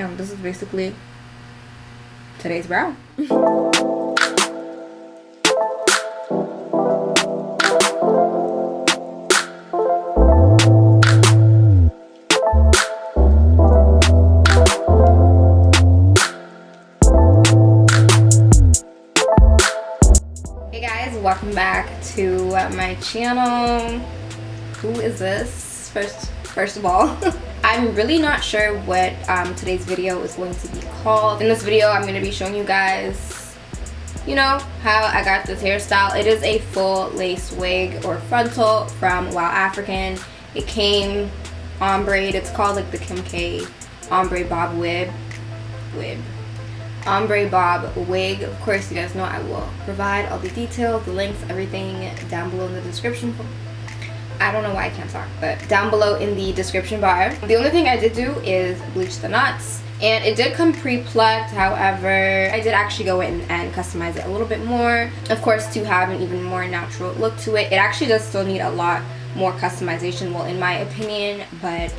And this is basically today's brow. Hey guys, welcome back to my channel. Who is this? First of all, I'm really not sure what today's video is going to be called. In this video, I'm going to be showing you guys, you know, how I got this hairstyle. It is a full lace wig or frontal from Wow African. It came ombre. It's called like the Kim K ombre bob wig. Ombre bob wig. Of course, you guys know I will provide all the details, the links, everything down below in the description. I don't know why I can't talk, but down below in the description bar. The only thing I did do is bleach the knots, and it did come pre-plucked. However, I did actually go in and customize it a little bit more, of course, to have an even more natural look to it. It actually does still need a lot more customization, well, in my opinion, but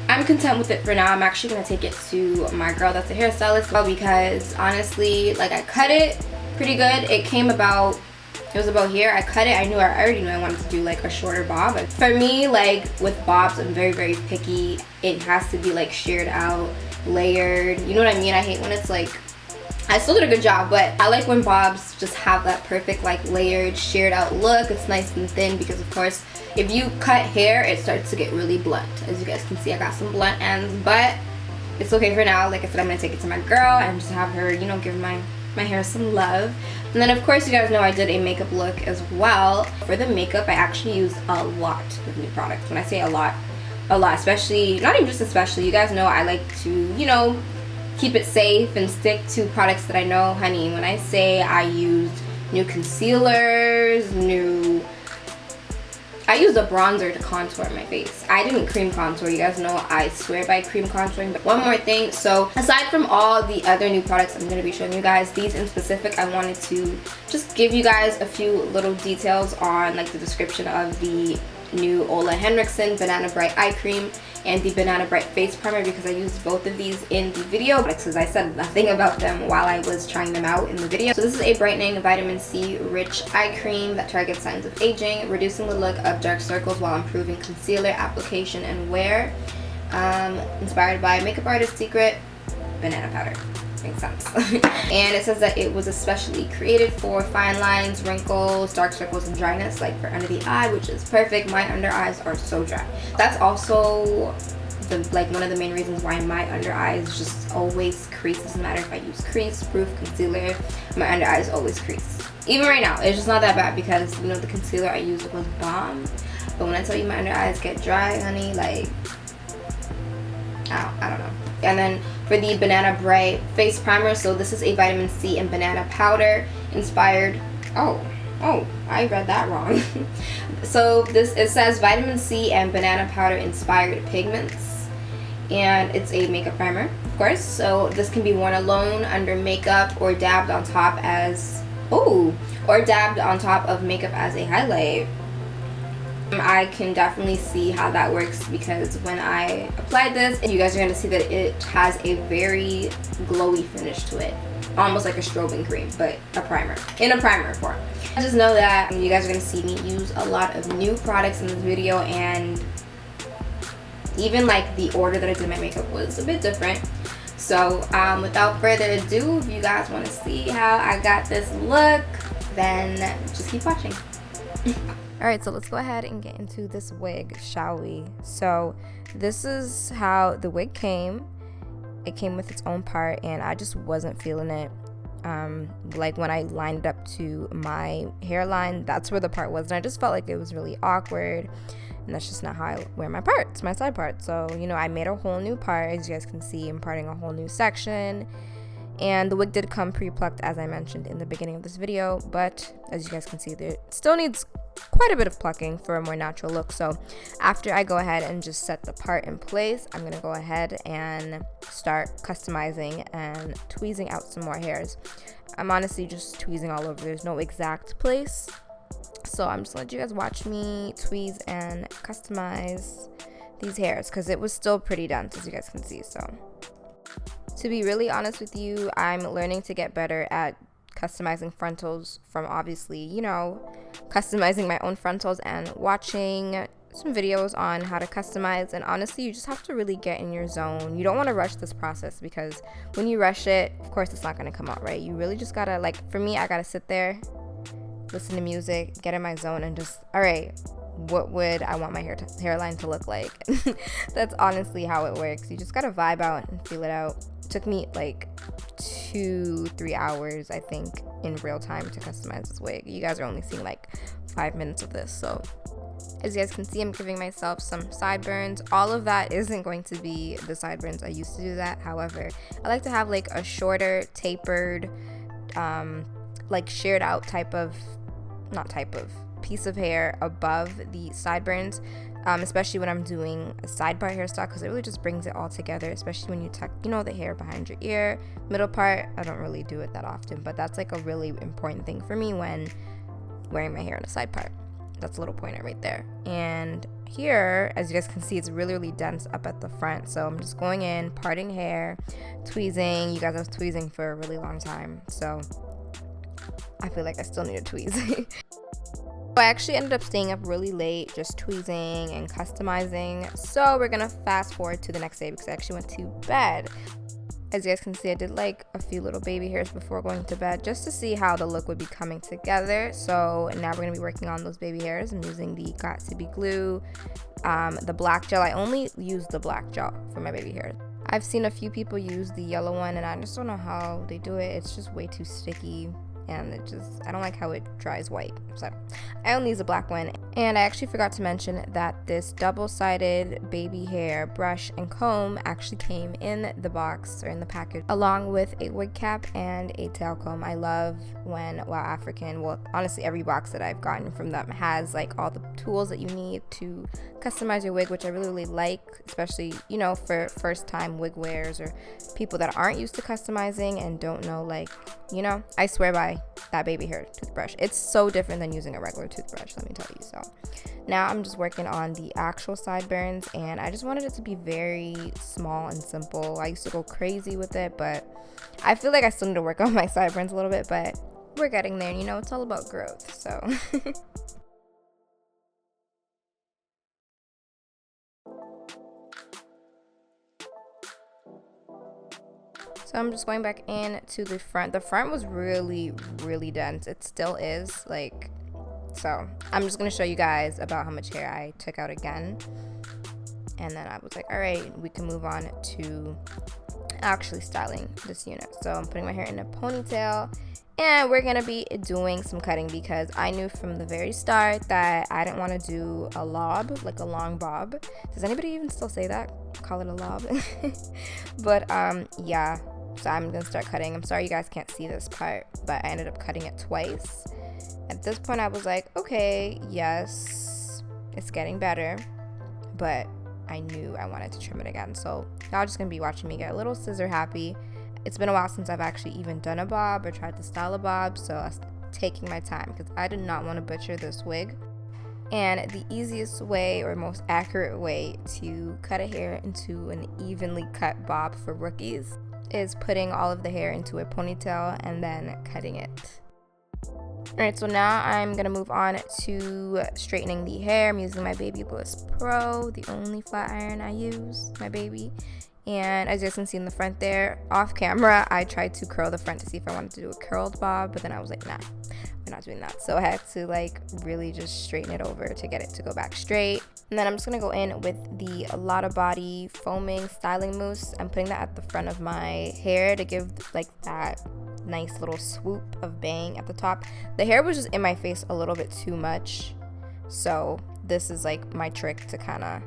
I'm content with it for now. I'm actually going to take it to my girl that's a hairstylist, because honestly, like, I cut it pretty good. It was about here. I cut it. I already knew I wanted to do like a shorter bob. For me, like with bobs, I'm very, very picky. It has to be like sheared out, layered. You know what I mean? I hate when it's like, I still did a good job, but I like when bobs just have that perfect like layered, sheared out look. It's nice and thin because of course, if you cut hair, it starts to get really blunt. As you guys can see, I got some blunt ends, but it's okay for now. Like I said, I'm gonna take it to my girl and just have her, you know, give my hair some love. And then of course, you guys know I did a makeup look as well. For the makeup, I actually used a lot of new products. When I say a lot, especially, not even just especially, you guys know I like to, you know, keep it safe and stick to products that I know. Honey, when I say I used new concealers, I used a bronzer to contour my face. I didn't cream contour. You guys know I swear by cream contouring. But one more thing. So aside from all the other new products I'm going to be showing you guys, these in specific, I wanted to just give you guys a few little details on like the description of the new Ole Henriksen Banana Bright Eye Cream and the Banana Bright Face Primer, because I used both of these in the video because I said nothing about them while I was trying them out in the video. So this is a brightening vitamin C rich eye cream that targets signs of aging, reducing the look of dark circles while improving concealer application and wear. Inspired by makeup artist secret banana powder. Makes sense. And it says that it was especially created for fine lines, wrinkles, dark circles, and dryness, like for under the eye, which is perfect. My under eyes are so dry. That's also one of the main reasons why my under eyes just always crease. Doesn't matter if I use crease proof concealer, my under eyes always crease. Even right now, it's just not that bad because, you know, the concealer I used was bomb. But when I tell you my under eyes get dry, honey, like, I don't know. And then for the Banana Bright Face Primer, so this is a vitamin C and banana powder inspired. Oh, I read that wrong. So it says vitamin C and banana powder inspired pigments, and it's a makeup primer, of course. So this can be worn alone under makeup or dabbed on top of makeup as a highlight. I can definitely see how that works because when I applied this, you guys are going to see that it has a very glowy finish to it. Almost like a strobing cream, but a primer. In a primer form. I just know that you guys are going to see me use a lot of new products in this video, and even like the order that I did my makeup was a bit different. So without further ado, if you guys want to see how I got this look, then just keep watching. Alright, so let's go ahead and get into this wig, shall we? So this is how the wig came. It came with its own part, and I just wasn't feeling it. Like when I lined it up to my hairline, that's where the part was, and I just felt like it was really awkward, and that's just not how I wear my parts, my side part. So, you know, I made a whole new part. As you guys can see, I'm parting a whole new section. And the wig did come pre-plucked, as I mentioned in the beginning of this video, but as you guys can see, it still needs quite a bit of plucking for a more natural look. So after I go ahead and just set the part in place, I'm gonna go ahead and start customizing and tweezing out some more hairs. I'm honestly just tweezing all over. There's no exact place, so I'm just gonna let you guys watch me tweeze and customize these hairs because it was still pretty dense, as you guys can see. So To be really honest with you, I'm learning to get better at customizing frontals from obviously, you know, customizing my own frontals and watching some videos on how to customize. And honestly, you just have to really get in your zone. You don't want to rush this process, because when you rush it, of course it's not going to come out right. You really just gotta, like, for me, I gotta sit there, listen to music, get in my zone, and just, all right, what would I want my hairline to look like? That's honestly how it works. You just gotta vibe out and feel it out. It took me like 2-3 hours, I think, in real time to customize this wig. You guys are only seeing like 5 minutes of this. So as you guys can see, I'm giving myself some sideburns. All of that isn't going to be the sideburns I used to do that. However, I like to have like a shorter, tapered, like sheared out piece of hair above the sideburns, especially when I'm doing a side part hairstyle, because it really just brings it all together, especially when you tuck, you know, the hair behind your ear. Middle part, I don't really do it that often, but that's like a really important thing for me when wearing my hair in a side part. That's a little pointer right there. And here, as you guys can see, it's really, really dense up at the front. So I'm just going in, parting hair, tweezing. You guys, I was tweezing for a really long time, so I feel like I still need a tweeze. I actually ended up staying up really late just tweezing and customizing. So we're gonna fast forward to the next day, because I actually went to bed. As you guys can see, I did like a few little baby hairs before going to bed, just to see how the look would be coming together. So now we're gonna be working on those baby hairs. I'm using the Got To Be glue, the black gel. I only use the black gel for my baby hairs. I've seen a few people use the yellow one, and I just don't know how they do it. It's just way too sticky, and I don't like how it dries white. So I only use a black one. And I actually forgot to mention that this double-sided baby hair brush and comb actually came in the box, or in the package, along with a wig cap and a tail comb. I love when Wow African, well, honestly every box that I've gotten from them has like all the tools that you need to customize your wig, which I really, really like, especially, you know, for first time wig wearers or people that aren't used to customizing and don't know, like, you know, I swear by that baby hair toothbrush. It's so different than using a regular toothbrush, let me tell you. So now I'm just working on the actual sideburns, and I just wanted it to be very small and simple. I used to go crazy with it, but I feel like I still need to work on my sideburns a little bit, but we're getting there, and you know, it's all about growth. So So I'm just going back in to the front. The front was really, really dense. It still is, like, so I'm just gonna show you guys about how much hair I took out again. And then I was like, all right, we can move on to actually styling this unit. So I'm putting my hair in a ponytail, and we're gonna be doing some cutting, because I knew from the very start that I didn't want to do a lob, like a long bob. Does anybody even still say that? Call it a lob? But yeah, so I'm gonna start cutting. I'm sorry you guys can't see this part, but I ended up cutting it twice. At this point I was like, okay, yes, it's getting better, but I knew I wanted to trim it again. So y'all just gonna be watching me get a little scissor happy. It's been a while since I've actually even done a bob or tried to style a bob, so I was taking my time because I did not want to butcher this wig. And the easiest way, or most accurate way, to cut a hair into an evenly cut bob for rookies is putting all of the hair into a ponytail and then cutting it. Alright, so now I'm going to move on to straightening the hair. I'm using my Baby Bliss Pro, the only flat iron I use, my baby. And as you guys can see in the front there, off camera, I tried to curl the front to see if I wanted to do a curled bob, but then I was like, nah, we're not doing that. So I had to like really just straighten it over to get it to go back straight. And then I'm just gonna go in with the Lotta Body foaming styling mousse. I'm putting that at the front of my hair to give like that nice little swoop of bang at the top. The hair was just in my face a little bit too much, so this is like my trick to kind of,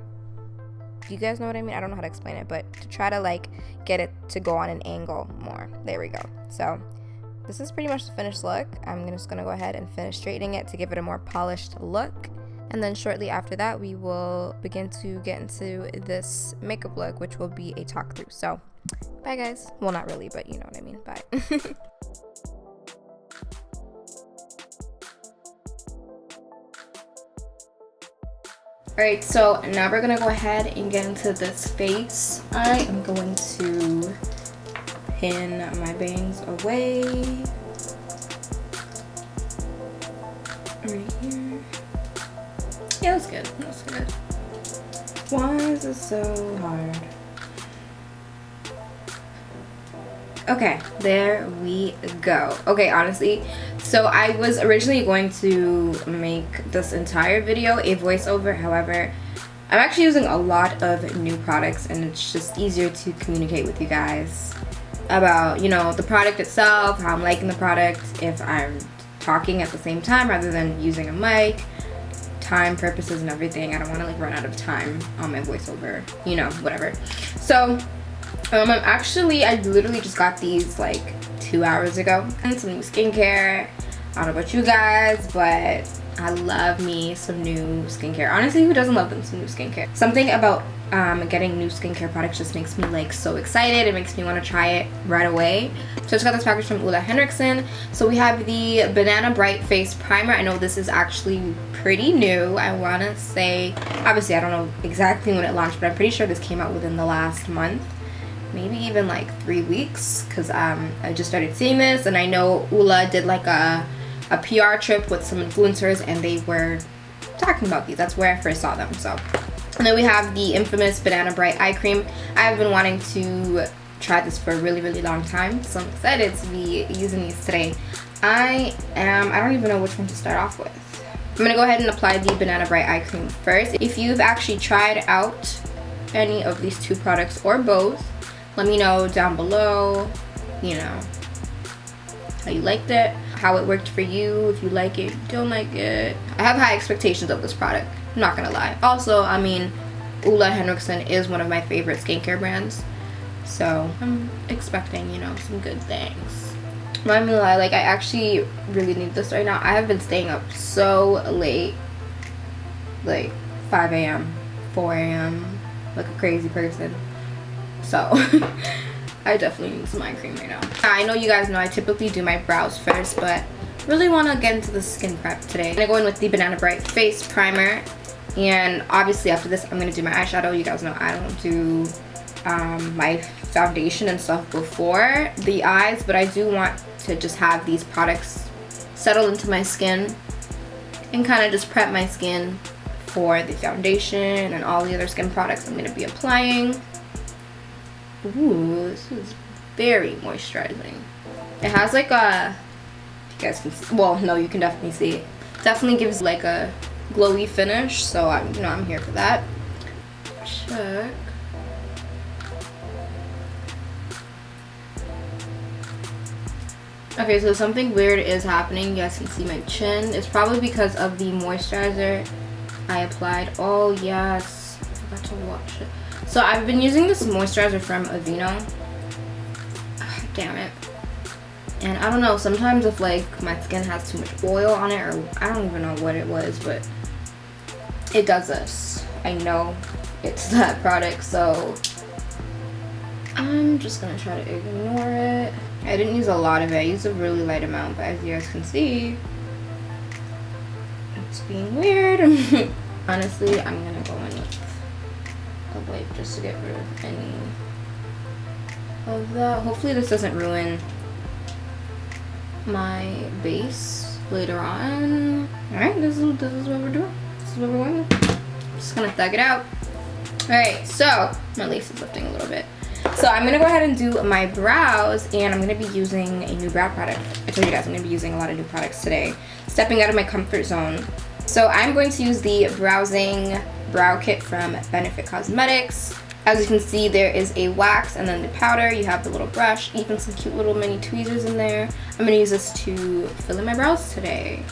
you guys know what I mean? I don't know how to explain it, but to try to like get it to go on an angle more. There we go. So this is pretty much the finished look. I'm just gonna go ahead and finish straightening it to give it a more polished look. And then shortly after that, we will begin to get into this makeup look, which will be a talk through. So bye guys. Well, not really, but you know what I mean. Bye. Alright, so now we're gonna go ahead and get into this face. I am going to pin my bangs away. Right here. Yeah, that's good. That's good. Why is it so hard? Okay, there we go. Okay, honestly, so I was originally going to make this entire video a voiceover. However, I'm actually using a lot of new products, and it's just easier to communicate with you guys about, you know, the product itself, how I'm liking the product, if I'm talking at the same time rather than using a mic, time purposes and everything. I don't want to like run out of time on my voiceover, you know, whatever. So I literally just got these like 2 hours ago, and some new skincare. I don't know about you guys, but I love me some new skincare. Honestly, who doesn't love them some new skincare? Something about getting new skincare products just makes me like so excited. It makes me want to try it right away. So I just got this package from Ole Henriksen. So we have the Banana Bright Face Primer. I know this is actually pretty new. I want to say, obviously I don't know exactly when it launched, but I'm pretty sure this came out within the last month. Maybe even like 3 weeks, because I just started seeing this, and I know Ula did like a PR trip with some influencers, and they were talking about these. That's where I first saw them. So, and then we have the infamous Banana Bright Eye Cream. I've been wanting to try this for a really, really long time, so I'm excited to be using these today. I don't even know which one to start off with. I'm gonna go ahead and apply the Banana Bright Eye Cream first. If you've actually tried out any of these two products or both, let me know down below, you know, how you liked it, how it worked for you, if you like it, if you don't like it. I have high expectations of this product, I'm not gonna lie. Also, I mean, Ole Henriksen is one of my favorite skincare brands, so I'm expecting, you know, some good things. I'm not gonna lie, like I actually really need this right now. I have been staying up so late, like 5 a.m., 4 a.m., like a crazy person. So I definitely need some eye cream right now. I know you guys know I typically do my brows first, but really want to get into the skin prep today. I'm gonna go in with the Banana Bright Face Primer, and obviously after this I'm gonna do my eyeshadow. You guys know I don't do my foundation and stuff before the eyes, but I do want to just have these products settle into my skin and kind of just prep my skin for the foundation and all the other skin products I'm gonna be applying. Ooh, this is very moisturizing. It has like a, if you guys can see, well, no, you can definitely see it. Definitely gives like a glowy finish, so I'm here for that. Check. Okay, so something weird is happening. You guys can see my chin. It's probably because of the moisturizer I applied. Oh yes, I forgot to watch it. So I've been using this moisturizer from Aveeno. Damn it. And I don't know, sometimes if like my skin has too much oil on it, or I don't even know what it was, but it does this. I know it's that product, so I'm just gonna try to ignore it. I didn't use a lot of it. I used a really light amount, but as you guys can see, it's being weird. Honestly, I'm gonna go in with a wipe just to get rid of any of that. Hopefully this doesn't ruin my base later on. Alright, this is what we're doing. This is what we're going with. I'm just gonna thug it out. Alright, so my lace is lifting a little bit. So I'm gonna go ahead and do my brows, and I'm gonna be using a new brow product. I told you guys I'm gonna be using a lot of new products today. Stepping out of my comfort zone. So I'm going to use the Browsing Brow Kit from Benefit Cosmetics. As you can see, there is a wax and then the powder. You have the little brush, even some cute little mini tweezers in there. I'm gonna use this to fill in my brows today.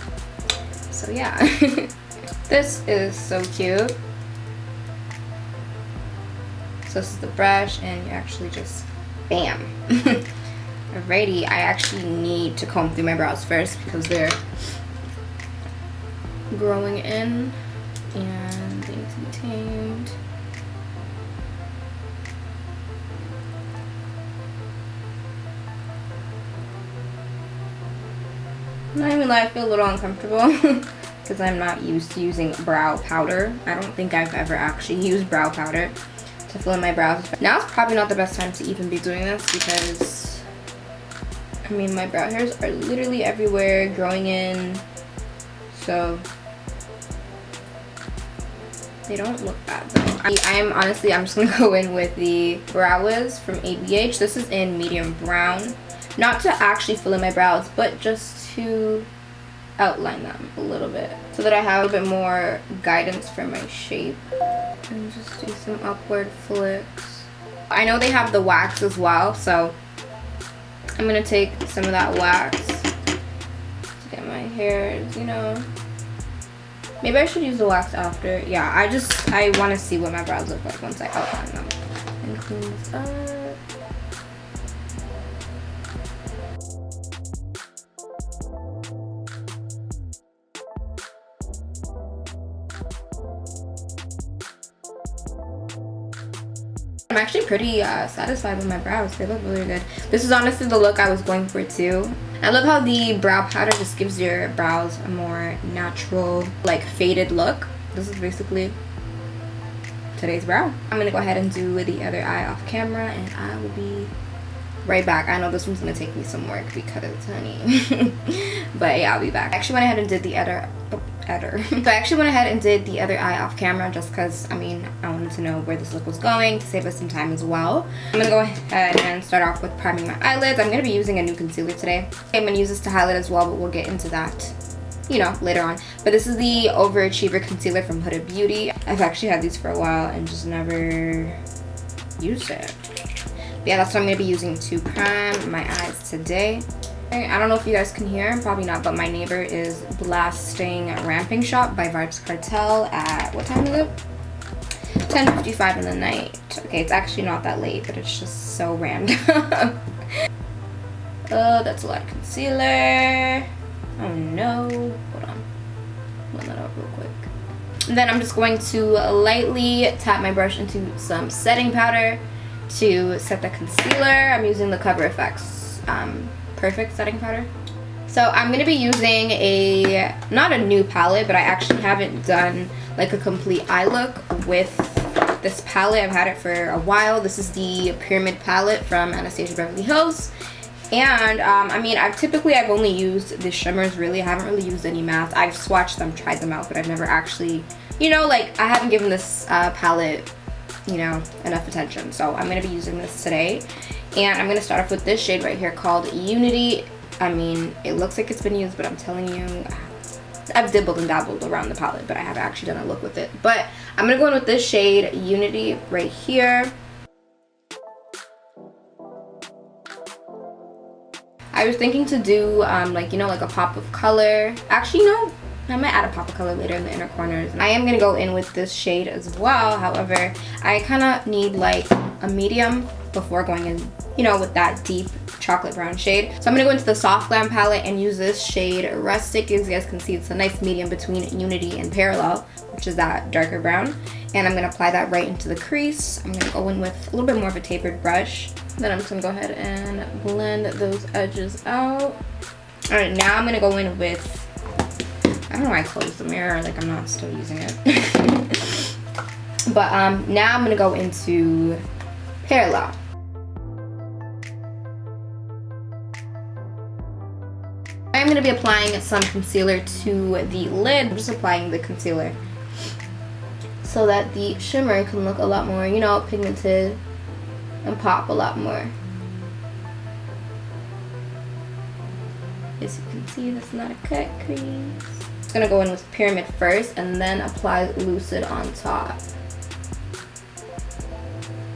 So yeah, this is so cute. So this is the brush, and you actually just, bam. Alrighty, I actually need to comb through my brows first because they're growing in and they need to be tamed. Not even lie, I feel a little uncomfortable because I'm not used to using brow powder. I don't think I've ever actually used brow powder to fill in my brows. Now it's probably not the best time to even be doing this because I mean, my brow hairs are literally everywhere, growing in, so they don't look bad though. I'm honestly, I'm just gonna go in with the Brow Wiz from ABH. This is in medium brown. Not to actually fill in my brows, but just to outline them a little bit so that I have a little bit more guidance for my shape. And just do some upward flicks. I know they have the wax as well, so I'm gonna take some of that wax to get my hairs, you know. Maybe I should use the wax after. Yeah, I want to see what my brows look like once I outline them. And clean this up. I'm actually pretty satisfied with my brows. They look really good. This is honestly the look I was going for too. I love how the brow powder just gives your brows a more natural, like faded look. This is basically today's brow. I'm gonna go ahead and do the other eye off camera and I will be right back. I know this one's gonna take me some work because, honey. But yeah, I'll be back. I actually went ahead and did the other eye off camera just because, I mean, I wanted to know where this look was going to save us some time as well. I'm gonna go ahead and start off with priming my eyelids. I'm gonna be using a new concealer today. I'm gonna use this to highlight as well, but we'll get into that, you know, later on. But this is the Overachiever concealer from Huda Beauty. I've actually had these for a while and just never used it. But yeah, that's what I'm gonna be using to prime my eyes today. I don't know if you guys can hear, probably not, but my neighbor is blasting Ramping Shop by Vybz Kartel at, what time is it? 10:55 in the night. Okay, it's actually not that late, but it's just so random. Oh, that's a lot of concealer. Oh no, hold on. Blend that out real quick. And then I'm just going to lightly tap my brush into some setting powder to set the concealer. I'm using the Cover FX Perfect setting powder. So I'm gonna be using not a new palette, but I actually haven't done like a complete eye look with this palette. I've had it for a while. This is the Pyramid Palette from Anastasia Beverly Hills. And I mean, I've only used the shimmers really. I haven't really used any mattes. I've swatched them, tried them out, but I've never actually, you know, like I haven't given this palette, you know, enough attention. So I'm gonna be using this today. And I'm gonna start off with this shade right here called Unity. I mean, it looks like it's been used, but I'm telling you, I've dibbled and dabbled around the palette, but I haven't actually done a look with it. But I'm gonna go in with this shade, Unity, right here. I was thinking to do, like, you know, like a pop of color. Actually, no, I might add a pop of color later in the inner corners. I am gonna go in with this shade as well. However, I kind of need like a medium before going in, you know, with that deep chocolate brown shade. So I'm gonna go into the Soft Glam palette and use this shade Rustic. As you guys can see, it's a nice medium between Unity and Parallel, which is that darker brown. And I'm gonna apply that right into the crease. I'm gonna go in with a little bit more of a tapered brush. Then I'm just gonna go ahead and blend those edges out. All right, now I'm gonna go in with, I don't know why I closed the mirror, like I'm not still using it. But now I'm gonna go into Parallel. I'm going to be applying some concealer to the lid. I'm just applying the concealer so that the shimmer can look a lot more, you know, pigmented and pop a lot more. As you can see, that's not a cut crease. I'm just going to go in with Pyramid first and then apply Lucid on top.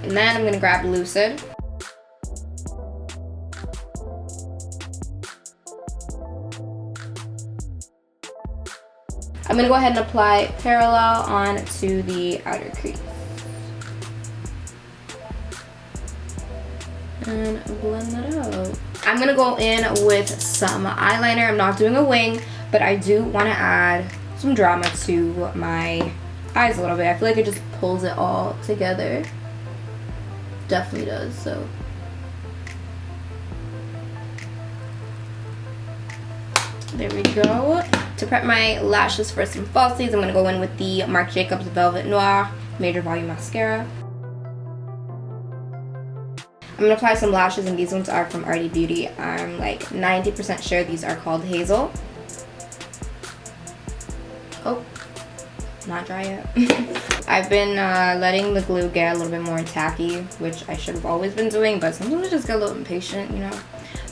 And then I'm going to grab Lucid. I'm going to go ahead and apply Parallel onto the outer crease. And blend that out. I'm going to go in with some eyeliner. I'm not doing a wing, but I do want to add some drama to my eyes a little bit. I feel like it just pulls it all together. Definitely does, so. There we go. To prep my lashes for some falsies, I'm going to go in with the Marc Jacobs Velvet Noir Major Volume Mascara. I'm gonna apply some lashes, and these ones are from Arty Beauty. I'm like 90% sure these are called Hazel. Oh, not dry yet. I've been letting the glue get a little bit more tacky, which I should have always been doing, but sometimes I just get a little impatient, you know.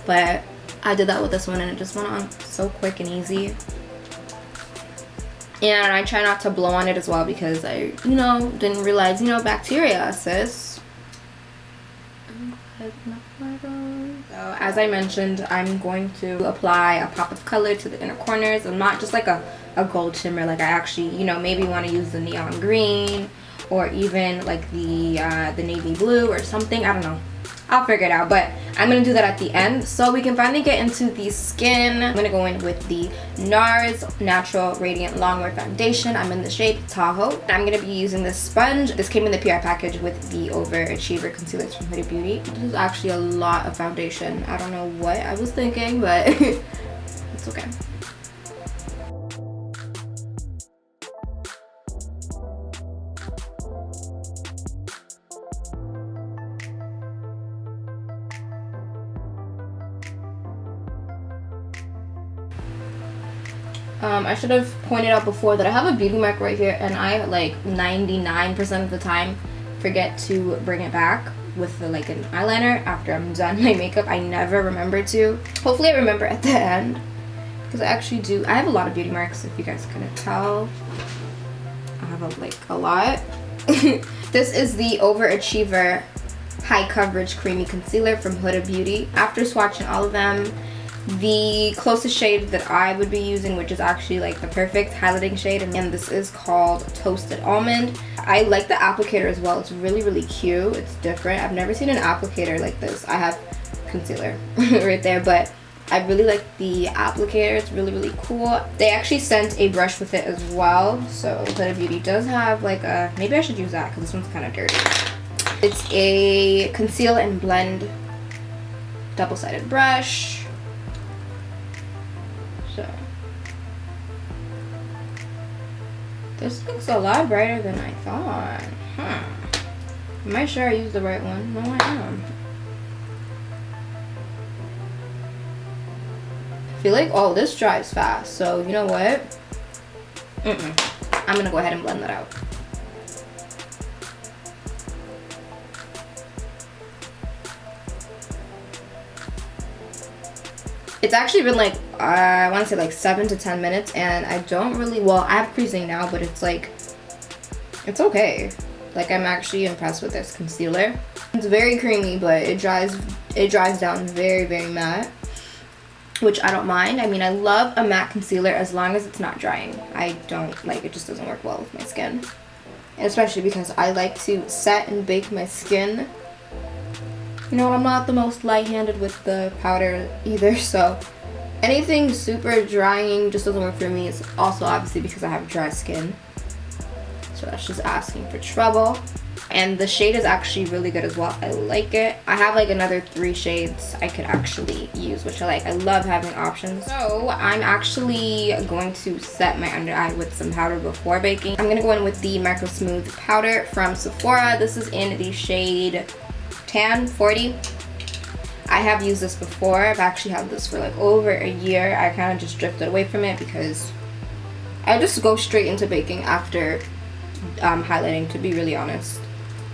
But I did that with this one, and it just went on so quick and easy. And I try not to blow on it as well, because I, you know, didn't realize, you know, bacteria, sis. So as I mentioned, I'm going to apply a pop of color to the inner corners, and not just like a gold shimmer. Like I actually, you know, maybe want to use the neon green, or even like the navy blue or something. I don't know. I'll figure it out, but I'm gonna do that at the end so we can finally get into the skin. I'm gonna go in with the NARS Natural Radiant Longwear Foundation. I'm in the shade Tahoe. I'm gonna be using this sponge. This came in the PR package with the Overachiever concealers from Huda Beauty. This is actually a lot of foundation. I don't know what I was thinking, but it's okay. I should have pointed out before that I have a beauty mark right here, and I like 99% of the time forget to bring it back with like an eyeliner after I'm done my makeup. I never remember to. Hopefully I remember at the end, because I actually do. I have a lot of beauty marks, if you guys couldn't tell. I have like a lot. This is the Overachiever High Coverage Creamy Concealer from Huda Beauty. After swatching all of them, the closest shade that I would be using, which is actually like the perfect highlighting shade, and this is called Toasted Almond. I like the applicator as well. It's really, really cute. It's different. I've never seen an applicator like this. I have concealer right there, but I really like the applicator. It's really, really cool. They actually sent a brush with it as well. So Huda Beauty does have like a, maybe I should use that because this one's kind of dirty. It's a conceal and blend double-sided brush. So this looks a lot brighter than I thought. Am I sure I used the right one? No, I am. I feel like, oh, this dries fast. So you know what? I'm gonna go ahead and blend that out. It's actually been like, I want to say like 7 to 10 minutes, and I don't really, well, I have creasing now, but it's like, it's okay. Like, I'm actually impressed with this concealer. It's very creamy, but it dries down very, very matte, which I don't mind. I mean, I love a matte concealer as long as it's not drying. I don't, like, it just doesn't work well with my skin. And especially because I like to set and bake my skin. You know, I'm not the most light-handed with the powder either, so anything super drying just doesn't work for me. It's also obviously because I have dry skin, so that's just asking for trouble. And the shade is actually really good as well. I like it. I have like another 3 shades I could actually use, which I like. I love having options. So I'm actually going to set my under eye with some powder before baking. I'm gonna go in with the Micro Smooth powder from Sephora. This is in the shade Tan 40. I have used this before. I've actually had this for like over a year. I kind of just drifted away from it because I just go straight into baking after highlighting, to be really honest.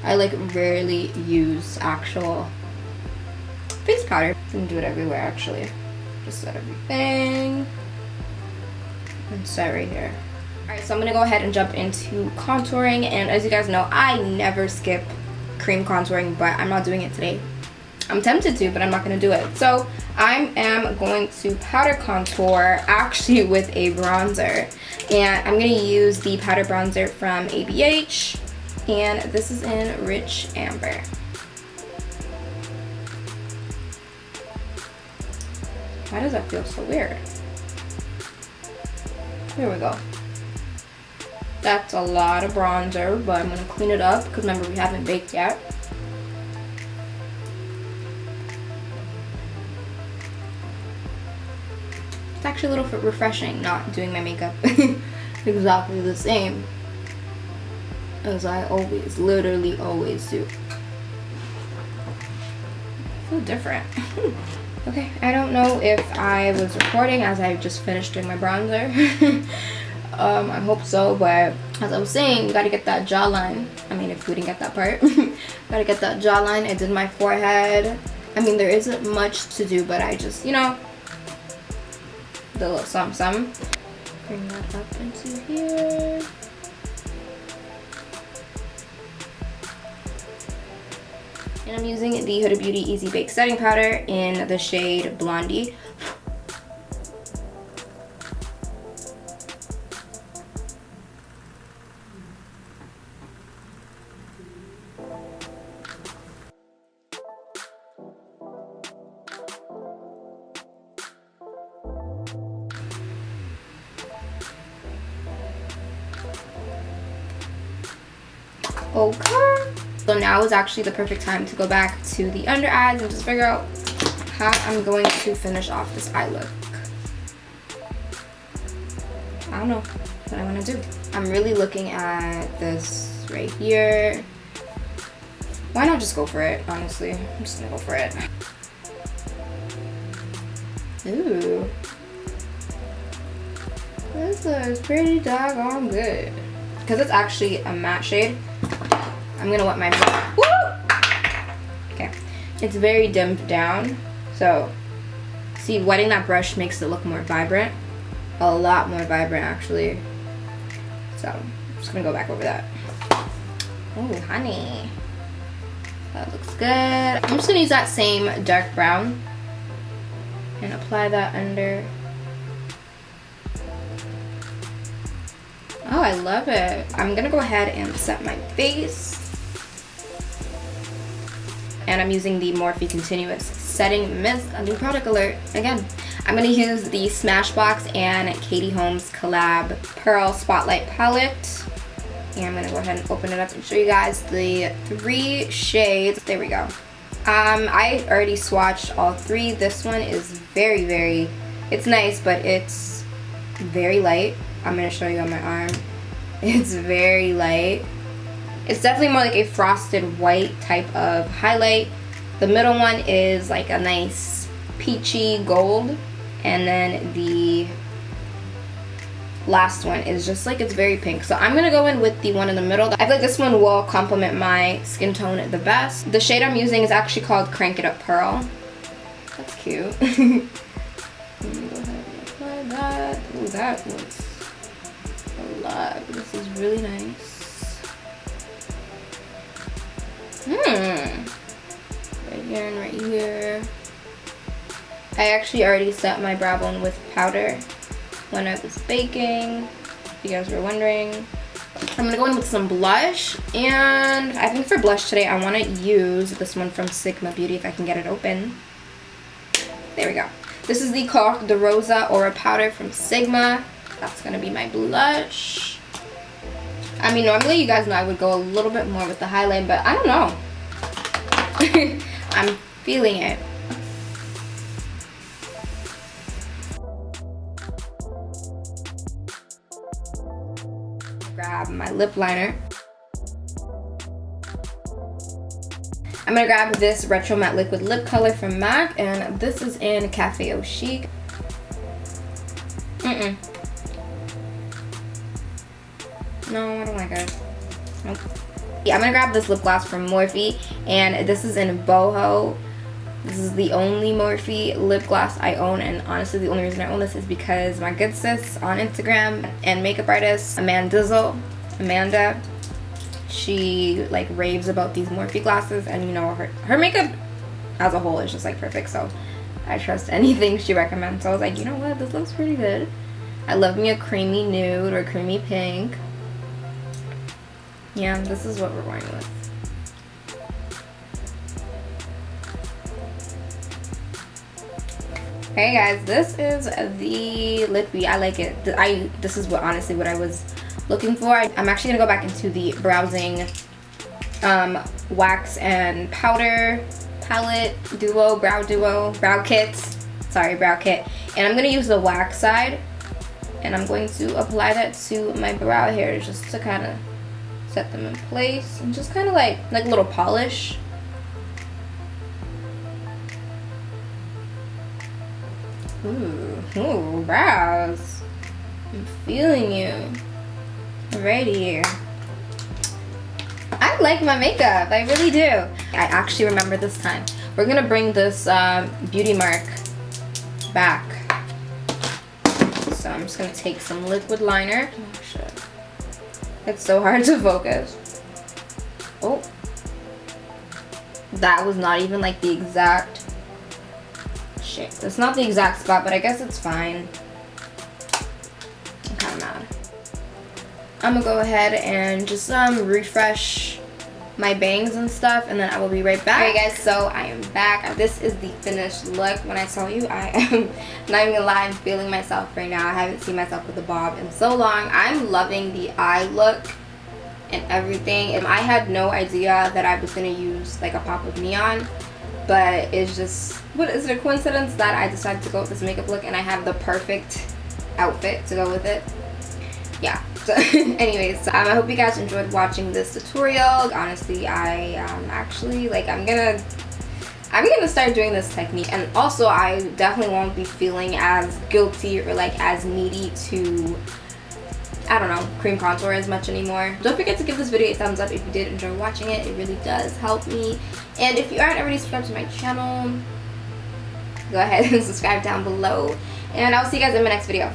I like rarely use actual face powder. I can do it everywhere actually. Just set everything and set right here. Alright, so I'm gonna go ahead and jump into contouring, and as you guys know, I never skip cream contouring, but I'm not doing it today. I'm tempted to, but I'm not going to do it. So I am going to powder contour actually with a bronzer, and I'm going to use the powder bronzer from ABH, and this is in Rich Amber. Why does that feel so weird? Here we go. That's a lot of bronzer, but I'm going to clean it up because remember, we haven't baked yet. It's actually a little refreshing not doing my makeup exactly the same as I always, literally always do. so different. Okay, I don't know if I was recording as I just finished doing my bronzer. I hope so, but as I was saying, you gotta get that jawline. I mean, if we didn't get that part. Gotta get that jawline. I did my forehead. I mean, there isn't much to do, but I just, you know, the little something. Bring that up into here. And I'm using the Huda Beauty Easy Bake Setting Powder in the shade Blondie. Okay. So now is actually the perfect time to go back to the under eyes and just figure out how I'm going to finish off this eye look. I don't know what I want to do. I'm really looking at this right here. Why not just go for it, honestly? I'm just gonna go for it. Ooh. This looks pretty doggone good. Because it's actually a matte shade, I'm gonna wet my brush. Woo! Okay, it's very dimmed down, so see, wetting that brush makes it look more vibrant, a lot more vibrant actually. So I'm just gonna go back over that. Oh, honey, that looks good. I'm just gonna use that same dark brown and apply that under. Oh, I love it. I'm gonna go ahead and set my face. And I'm using the Morphe Continuous Setting Mist, a new product alert. Again, I'm gonna use the Smashbox and Katie Holmes collab Pearl Spotlight Palette. And I'm gonna go ahead and open it up and show you guys the 3 shades. There we go. I already swatched all 3. This one is very, it's nice, but it's very light. I'm gonna show you on my arm. It's very light. It's definitely more like a frosted white type of highlight. The middle one is like a nice peachy gold, and then the last one is just like, it's very pink. So I'm gonna go in with the one in the middle. I feel like this one will complement my skin tone the best. The shade I'm using is actually called Crank It Up Pearl. That's cute. Let me go ahead and apply that. Ooh, that looks a lot. This is really nice. Right here and right here. I actually already set my brow bone with powder when I was baking, if you guys were wondering. I'm gonna go in with some blush, and I think for blush today I want to use this one from Sigma Beauty if I can get it open. There we go. This is the Cork de Rosa Aura powder from Sigma. That's gonna be my blush. I mean, normally you guys know I would go a little bit more with the highlight, but I don't know. I'm feeling it. Grab my lip liner. I'm gonna grab this Retro Matte Liquid Lip Color from MAC, and this is in Cafe Au Chic. No, I don't like it. Nope. Yeah, I'm gonna grab this lip gloss from Morphe, and this is in Boho. This is the only Morphe lip gloss I own, and honestly the only reason I own this is because my good sis on Instagram and makeup artist Amanda, she like raves about these Morphe glosses, and you know, her makeup as a whole is just like perfect, so I trust anything she recommends. So I was like, you know what, this looks pretty good. I love me a creamy nude or creamy pink. Yeah, this is what we're going with. Hey guys, this is the lippy. I like it. This is honestly what I was looking for. I'm actually gonna go back into the browsing wax and powder palette brow kit. Sorry, brow kit. And I'm gonna use the wax side, and I'm going to apply that to my brow hairs just to kind of set them in place and just kind of like a little polish. Ooh, brows. I'm feeling you. Alrighty. I like my makeup, I really do. I actually remember this time. We're gonna bring this beauty mark back. So I'm just gonna take some liquid liner. Oh shit. It's so hard to focus. Oh. That was not even like the exact, shit. That's not the exact spot, but I guess it's fine. I'm kinda mad. I'm gonna go ahead and just refresh my bangs and stuff, and then I will be right back. Alright guys, so I am back. This is the finished look. When I tell you, I am not even gonna lie, I'm feeling myself right now. I haven't seen myself with a bob in so long. I'm loving the eye look and everything. And I had no idea that I was gonna use like a pop of neon, but it's just, what is it, a coincidence that I decided to go with this makeup look and I have the perfect outfit to go with it. Yeah. So anyways, so, I hope you guys enjoyed watching this tutorial. Honestly, I actually like I'm gonna start doing this technique, and also I definitely won't be feeling as guilty or like as needy to, I don't know, cream contour as much anymore. Don't forget to give this video a thumbs up if you did enjoy watching it. It really does help me. And if you aren't already subscribed to my channel, go ahead and subscribe down below. And I'll see you guys in my next video.